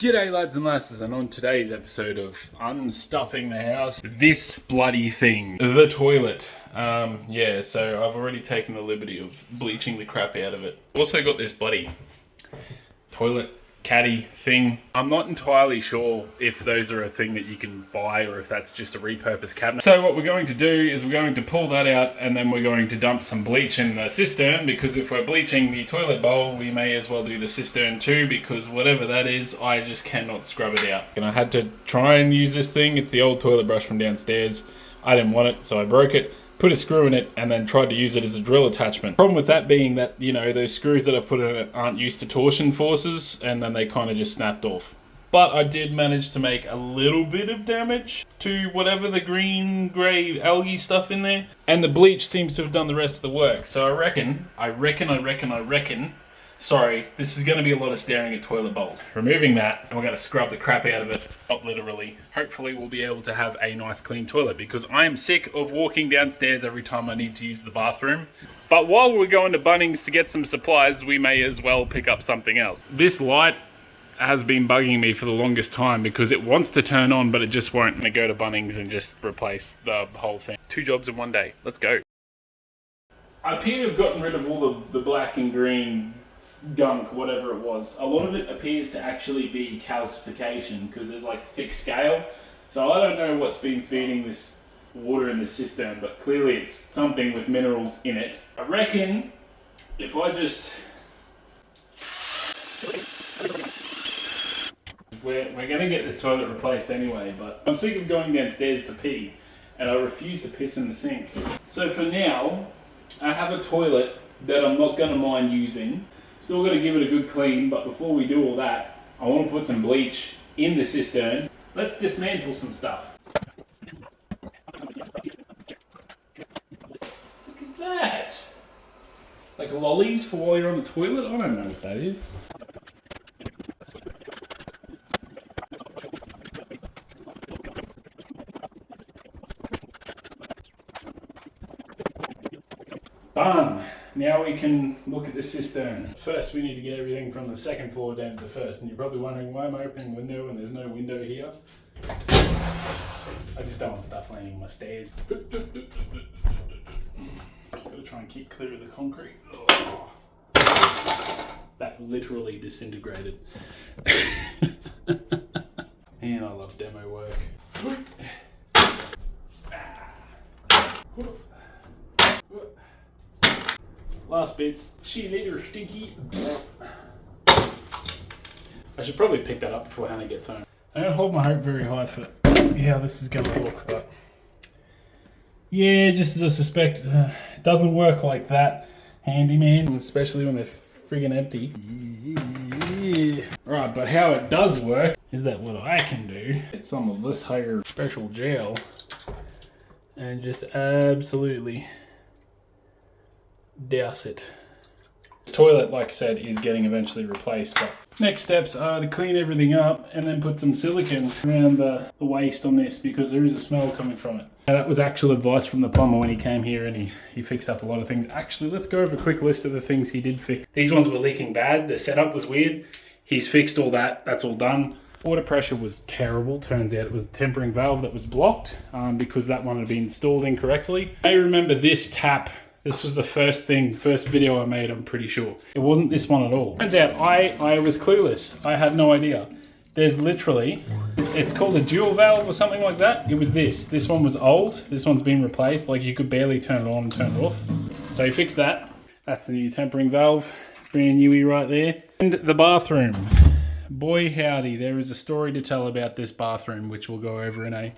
G'day lads and lasses, and on today's episode of Unstuffing the House, this bloody thing, the toilet. So I've already taken the liberty of bleaching the crap out of it. Also got this bloody toilet caddy thing. I'm not entirely sure if those are a thing that you can buy or if that's just a repurposed cabinet. So what we're going to do is we're going to pull that out and then we're going to dump some bleach in the cistern, because if we're bleaching the toilet bowl, we may as well do the cistern too, because whatever that is, I just cannot scrub it out. And I had to try and use this thing. It's the old toilet brush from downstairs. I didn't want it, so I broke it, put a screw in it, and then tried to use it as a drill attachment. Problem with that being that, you know, those screws that I put in it aren't used to torsion forces, and then they kind of just snapped off. But I did manage to make a little bit of damage to whatever the green, grey algae stuff in there, and the bleach seems to have done the rest of the work. So I reckon, sorry, this is going to be a lot of staring at toilet bowls. Removing that, and we're going to scrub the crap out of it. Not literally. Hopefully we'll be able to have a nice clean toilet, because I am sick of walking downstairs every time I need to use the bathroom. But while we're going to Bunnings to get some supplies, we may as well pick up something else. This light has been bugging me for the longest time because it wants to turn on, but it just won't. I'm going to go to Bunnings and just replace the whole thing. 2 jobs in one day. Let's go. I appear to have gotten rid of all the black and green gunk, whatever it was. A lot of it appears to actually be calcification because there's like a thick scale. So I don't know what's been feeding this water in the cistern, but clearly it's something with minerals in it. I reckon if I just... We're going to get this toilet replaced anyway, but I'm sick of going downstairs to pee and I refuse to piss in the sink. So for now, I have a toilet that I'm not going to mind using. Still got to give it a good clean, but before we do all that, I want to put some bleach in the cistern. Let's dismantle some stuff. What is that? Like lollies for while you're on the toilet? I don't know what that is. Done. Now we can look at the cistern. First we need to get everything from the second floor down to the first, and you're probably wondering why am I opening a window when there's no window here. I just don't want stuff landing on my stairs. Gotta try and keep clear of the concrete. Oh. That literally disintegrated. And I love demo work. Last bits. See you later, Stinky. I should probably pick that up before Hannah gets home. I don't hold my hope very high for how this is going to look, but yeah, just as I suspect, it doesn't work like that, handyman, especially when they're friggin' empty. Yeah. Right, but how it does work is that what I can do, get some of this here special gel and just absolutely douse it. This toilet, like I said, is getting eventually replaced, but next steps are to clean everything up and then put some silicone around the waste on this, because there is a smell coming from it. Now, that was actual advice from the plumber when he came here, and he fixed up a lot of things. Actually, let's go over a quick list of the things he did fix. These ones were leaking bad, the setup was weird. He's fixed all that, that's all done. Water pressure was terrible. Turns out it was the tempering valve that was blocked because that one had been installed incorrectly. I remember this tap. This was the first video I made, I'm pretty sure. It wasn't this one at all. Turns out I was clueless. I had no idea. There's literally, it's called a dual valve or something like that. It was this. This one was old. This one's been replaced. Like you could barely turn it on and turn it off. So he fixed that. That's the new tempering valve. Brand newy right there. And the bathroom. Boy howdy, there is a story to tell about this bathroom, which we'll go over in a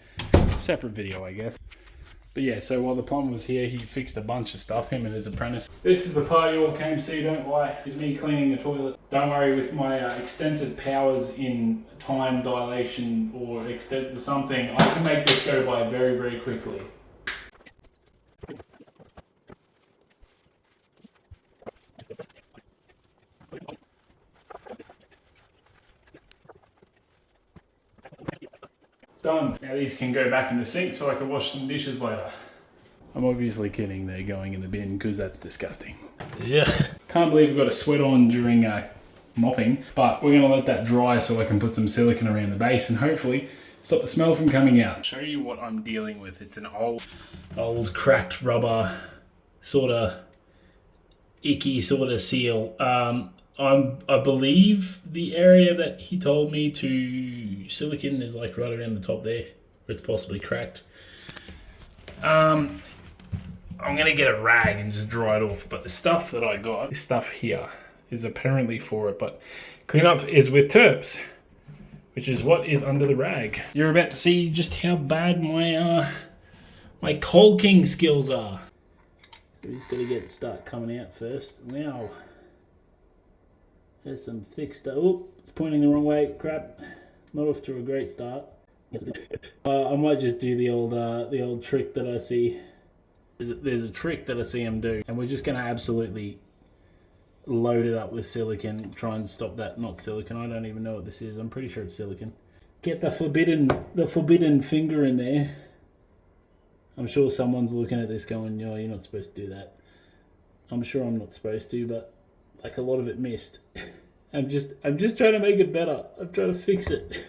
separate video, I guess. But yeah, so while the plumber was here, he fixed a bunch of stuff, him and his apprentice. This is the part you all came to see, don't lie, is me cleaning the toilet. Don't worry, with my extensive powers in time dilation or extent something, I can make this go by very, very quickly. Done. Now these can go back in the sink so I can wash some dishes later. I'm obviously kidding, they're going in the bin because that's disgusting. Yeah. Can't believe I've got a sweat on during mopping. But we're gonna let that dry so I can put some silicone around the base and hopefully stop the smell from coming out. I'll show you what I'm dealing with. It's an old cracked rubber, sort of icky sort of seal. I believe the area that he told me to silicone is like right around the top there, where it's possibly cracked. I'm gonna get a rag and just dry it off, but the stuff that I got, this stuff here, is apparently for it, but cleanup is with Terps, which is what is under the rag. You're about to see just how bad my caulking skills are. So we just gotta start coming out first. Wow. There's some thick stuff. Oh, it's pointing the wrong way. Crap. Not off to a great start. I might just do the old trick that I see. There's a trick that I see him do, and we're just gonna absolutely load it up with silicone. Try and stop that. Not silicone. I don't even know what this is. I'm pretty sure it's silicone. Get the forbidden finger in there. I'm sure someone's looking at this going, "No, you're not supposed to do that." I'm sure I'm not supposed to, but like a lot of it missed. I'm just trying to make it better. I'm trying to fix it.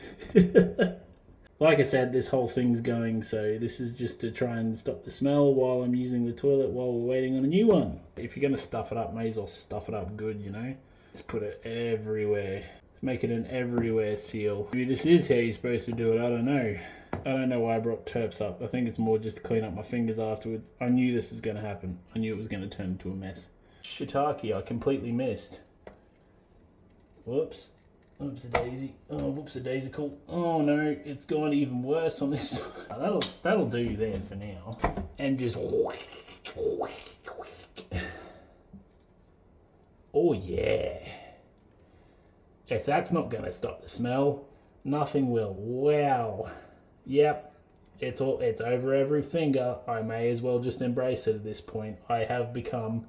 Like I said, this whole thing's going, so this is just to try and stop the smell while I'm using the toilet while we're waiting on a new one. If you're going to stuff it up, may as well stuff it up good, you know? Just put it everywhere. Let's make it an everywhere seal. Maybe this is how you're supposed to do it, I don't know. I don't know why I brought Terps up. I think it's more just to clean up my fingers afterwards. I knew this was going to happen. I knew it was going to turn into a mess. Shiitake, I completely missed. Whoops. Whoops-a-daisy. Oh, whoops-a-daisical. Oh no, it's gone even worse on this. That'll do there for now. And just... Oh yeah. If that's not going to stop the smell, nothing will. Wow. Yep. It's over every finger. I may as well just embrace it at this point. I have become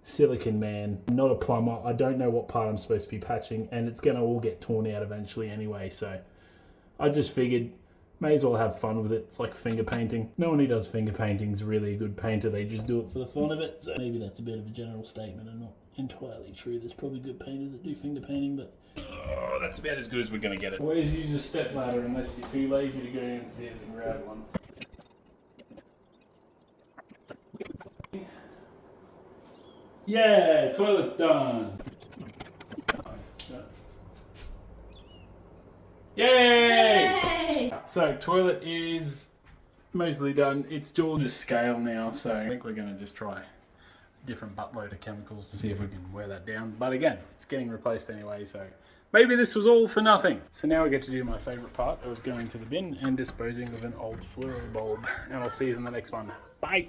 silicone man. I'm not a plumber. I don't know what part I'm supposed to be patching, and it's going to all get torn out eventually anyway, so I just figured may as well have fun with it. It's like finger painting. No one who does finger painting is really a good painter. They just do it for the fun of it. So maybe that's a bit of a general statement and not entirely true. There's probably good painters that do finger painting, but that's about as good as we're going to get it. Always use a step ladder unless you're too lazy to go downstairs and grab one. Yeah, toilet's done. Yay! So toilet is mostly done. It's George's scale now, so I think we're going to just try a different buttload of chemicals to see if we can wear that down. But again, it's getting replaced anyway, so maybe this was all for nothing. So now we get to do my favourite part of going to the bin and disposing of an old fluoro bulb. And I'll see you in the next one. Bye!